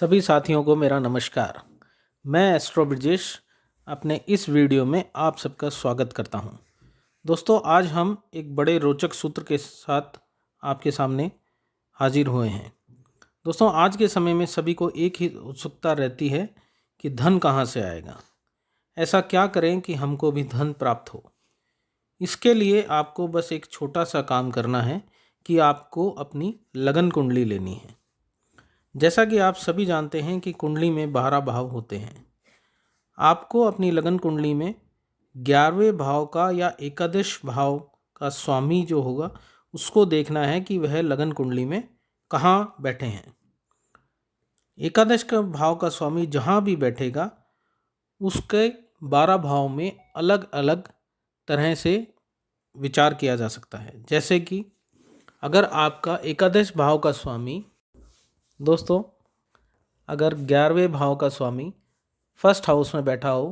सभी साथियों को मेरा नमस्कार। मैं एस्ट्रो ब्रजेश अपने इस वीडियो में आप सबका स्वागत करता हूं। दोस्तों, आज हम एक बड़े रोचक सूत्र के साथ आपके सामने हाजिर हुए हैं। दोस्तों, आज के समय में सभी को एक ही उत्सुकता रहती है कि धन कहां से आएगा। ऐसा क्या करें कि हमको भी धन प्राप्त हो। इसके लिए आपको बस एक छोटा सा काम करना है कि आपको अपनी लगन कुंडली लेनी है। जैसा कि आप सभी जानते हैं कि कुंडली में 12 भाव होते हैं। आपको अपनी लगन कुंडली में 11वें भाव का या एकादश भाव का स्वामी जो होगा उसको देखना है कि वह लगन कुंडली में कहाँ बैठे हैं। एकादश का भाव का स्वामी जहाँ भी बैठेगा उसके 12 भाव में अलग अलग तरह से विचार किया जा सकता है। जैसे कि अगर आपका एकादश भाव का स्वामी दोस्तों अगर 11वें भाव का स्वामी फर्स्ट हाउस में बैठा हो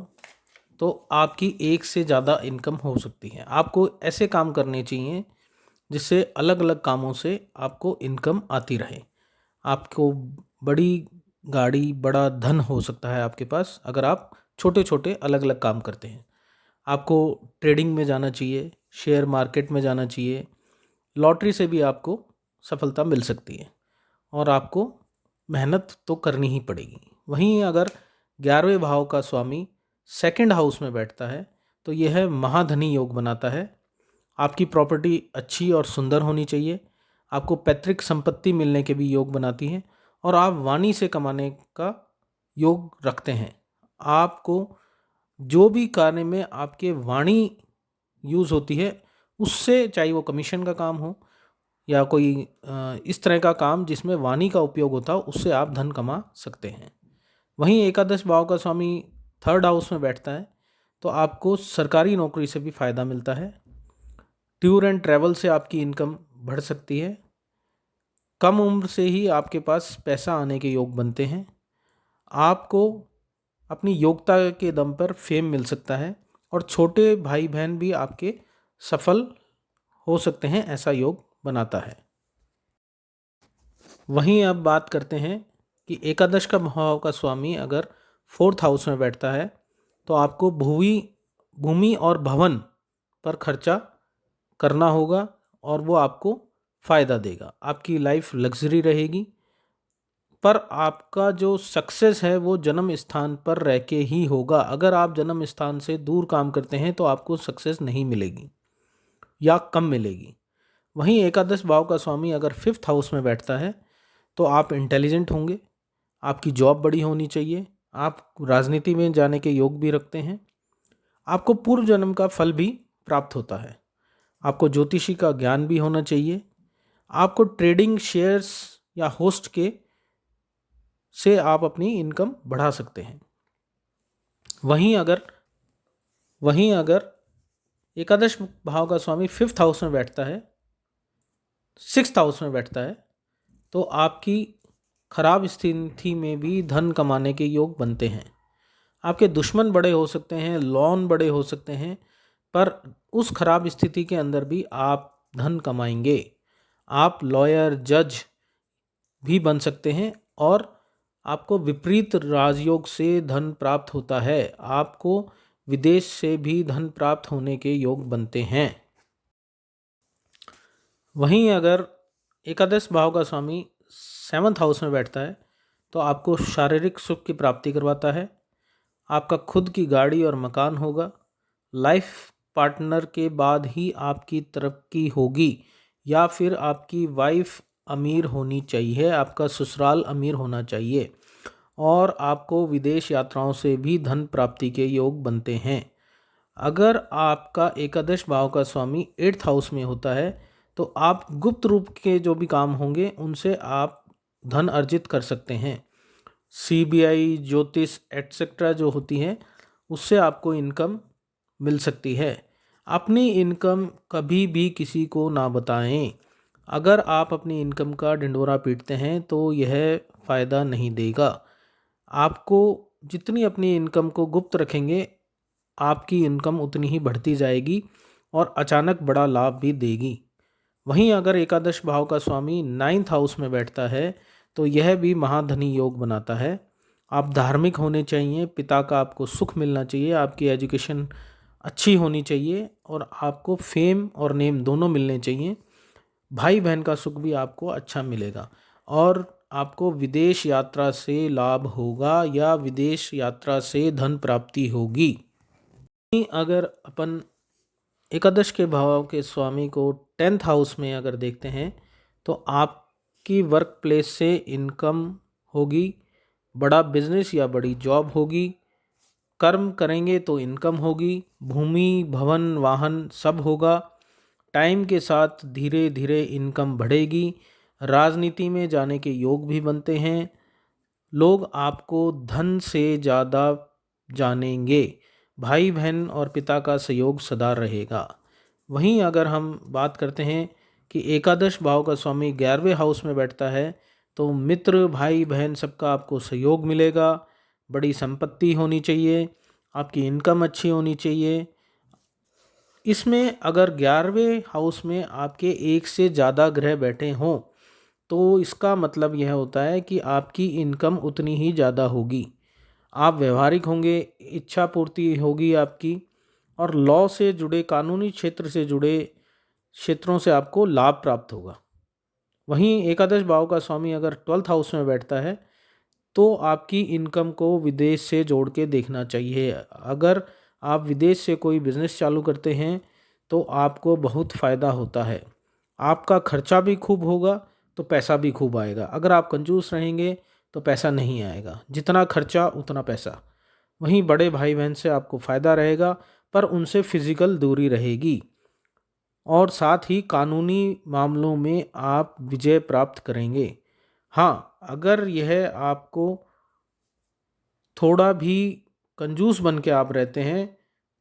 तो आपकी एक से ज़्यादा इनकम हो सकती है। आपको ऐसे काम करने चाहिए जिससे अलग अलग कामों से आपको इनकम आती रहे। आपको बड़ी गाड़ी बड़ा धन हो सकता है आपके पास अगर आप छोटे छोटे अलग अलग काम करते हैं। आपको ट्रेडिंग में जाना चाहिए, शेयर मार्केट में जाना चाहिए, लॉटरी से भी आपको सफलता मिल सकती है और आपको मेहनत तो करनी ही पड़ेगी। वहीं अगर 11वें भाव का स्वामी सेकंड हाउस में बैठता है तो यह महाधनी योग बनाता है। आपकी प्रॉपर्टी अच्छी और सुंदर होनी चाहिए। आपको पैतृक संपत्ति मिलने के भी योग बनाती है और आप वाणी से कमाने का योग रखते हैं। आपको जो भी कार्य में आपके वाणी यूज़ होती है उससे, चाहे वो कमीशन का काम हो या कोई इस तरह का काम जिसमें वाणी का उपयोग होता हो, उससे आप धन कमा सकते हैं। वहीं एकादश भाव का स्वामी थर्ड हाउस में बैठता है तो आपको सरकारी नौकरी से भी फ़ायदा मिलता है। टूर एंड ट्रैवल से आपकी इनकम बढ़ सकती है। कम उम्र से ही आपके पास पैसा आने के योग बनते हैं। आपको अपनी योग्यता के दम पर फेम मिल सकता है और छोटे भाई बहन भी आपके सफल हो सकते हैं, ऐसा योग बनाता है। वहीं अब बात करते हैं कि एकादश का भाव का स्वामी अगर फोर्थ हाउस में बैठता है तो आपको भूमि और भवन पर खर्चा करना होगा और वो आपको फ़ायदा देगा। आपकी लाइफ लग्जरी रहेगी, पर आपका जो सक्सेस है वो जन्म स्थान पर रह के ही होगा। अगर आप जन्म स्थान से दूर काम करते हैं तो आपको सक्सेस नहीं मिलेगी या कम मिलेगी। वहीं एकादश भाव का स्वामी अगर फिफ्थ हाउस में बैठता है तो आप इंटेलिजेंट होंगे, आपकी जॉब बड़ी होनी चाहिए, आप राजनीति में जाने के योग भी रखते हैं, आपको पूर्व जन्म का फल भी प्राप्त होता है, आपको ज्योतिषी का ज्ञान भी होना चाहिए, आपको ट्रेडिंग शेयर्स या होस्ट के से आप अपनी इनकम बढ़ा सकते हैं। वहीं अगर एकादश भाव का स्वामी फिफ्थ हाउस में बैठता है, सिक्स्थ हाउस में बैठता है तो आपकी खराब स्थिति में भी धन कमाने के योग बनते हैं। आपके दुश्मन बड़े हो सकते हैं, लोन बड़े हो सकते हैं, पर उस खराब स्थिति के अंदर भी आप धन कमाएंगे। आप लॉयर, जज भी बन सकते हैं और आपको विपरीत राजयोग से धन प्राप्त होता है। आपको विदेश से भी धन प्राप्त होने के योग बनते हैं। वहीं अगर एकादश भाव का स्वामी सेवन्थ हाउस में बैठता है तो आपको शारीरिक सुख की प्राप्ति करवाता है। आपका खुद की गाड़ी और मकान होगा। लाइफ पार्टनर के बाद ही आपकी तरक्की होगी या फिर आपकी वाइफ अमीर होनी चाहिए, आपका ससुराल अमीर होना चाहिए और आपको विदेश यात्राओं से भी धन प्राप्ति के योग बनते हैं। अगर आपका एकादश भाव का स्वामी एट्थ हाउस में होता है तो आप गुप्त रूप के जो भी काम होंगे उनसे आप धन अर्जित कर सकते हैं। सीबीआई, ज्योतिष एटसेट्रा जो होती हैं उससे आपको इनकम मिल सकती है। अपनी इनकम कभी भी किसी को ना बताएं। अगर आप अपनी इनकम का ढिंढोरा पीटते हैं तो यह फ़ायदा नहीं देगा। आपको जितनी अपनी इनकम को गुप्त रखेंगे आपकी इनकम उतनी ही बढ़ती जाएगी और अचानक बड़ा लाभ भी देगी। वहीं अगर एकादश भाव का स्वामी नाइन्थ हाउस में बैठता है तो यह भी महाधनी योग बनाता है। आप धार्मिक होने चाहिए, पिता का आपको सुख मिलना चाहिए, आपकी एजुकेशन अच्छी होनी चाहिए और आपको फेम और नेम दोनों मिलने चाहिए। भाई बहन का सुख भी आपको अच्छा मिलेगा और आपको विदेश यात्रा से लाभ होगा या विदेश यात्रा से धन प्राप्ति होगी। अगर अपन एकादश के भाव के स्वामी को 10th हाउस में अगर देखते हैं तो आपकी वर्क प्लेस से इनकम होगी, बड़ा बिजनेस या बड़ी जॉब होगी, कर्म करेंगे तो इनकम होगी, भूमि भवन वाहन सब होगा। टाइम के साथ धीरे धीरे इनकम बढ़ेगी। राजनीति में जाने के योग भी बनते हैं। लोग आपको धन से ज़्यादा जानेंगे। भाई बहन और पिता का सहयोग सदा रहेगा। वहीं अगर हम बात करते हैं कि एकादश भाव का स्वामी 11वें हाउस में बैठता है तो मित्र भाई बहन सबका आपको सहयोग मिलेगा। बड़ी संपत्ति होनी चाहिए, आपकी इनकम अच्छी होनी चाहिए। इसमें अगर 11वें हाउस में आपके एक से ज़्यादा ग्रह बैठे हों तो इसका मतलब यह होता है कि आपकी इनकम उतनी ही ज़्यादा होगी, आप व्यवहारिक होंगे, इच्छा पूर्ति होगी आपकी और लॉ से जुड़े, कानूनी क्षेत्र से जुड़े क्षेत्रों से आपको लाभ प्राप्त होगा। वहीं एकादश भाव का स्वामी अगर 12th हाउस में बैठता है तो आपकी इनकम को विदेश से जोड़ के देखना चाहिए। अगर आप विदेश से कोई बिज़नेस चालू करते हैं तो आपको बहुत फ़ायदा होता है। आपका खर्चा भी खूब होगा तो पैसा भी खूब आएगा। अगर आप कंजूस रहेंगे तो पैसा नहीं आएगा, जितना खर्चा उतना पैसा। वहीं बड़े भाई बहन से आपको फ़ायदा रहेगा पर उनसे फिज़िकल दूरी रहेगी और साथ ही कानूनी मामलों में आप विजय प्राप्त करेंगे। हाँ, अगर यह आपको थोड़ा भी कंजूस बन के आप रहते हैं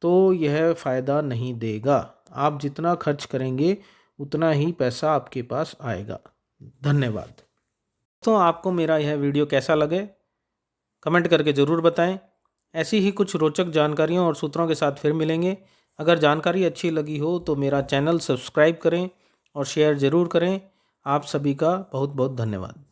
तो यह फ़ायदा नहीं देगा। आप जितना खर्च करेंगे उतना ही पैसा आपके पास आएगा। धन्यवाद। तो आपको मेरा यह वीडियो कैसा लगे कमेंट करके ज़रूर बताएं। ऐसी ही कुछ रोचक जानकारियों और सूत्रों के साथ फिर मिलेंगे। अगर जानकारी अच्छी लगी हो तो मेरा चैनल सब्सक्राइब करें और शेयर ज़रूर करें। आप सभी का बहुत बहुत धन्यवाद।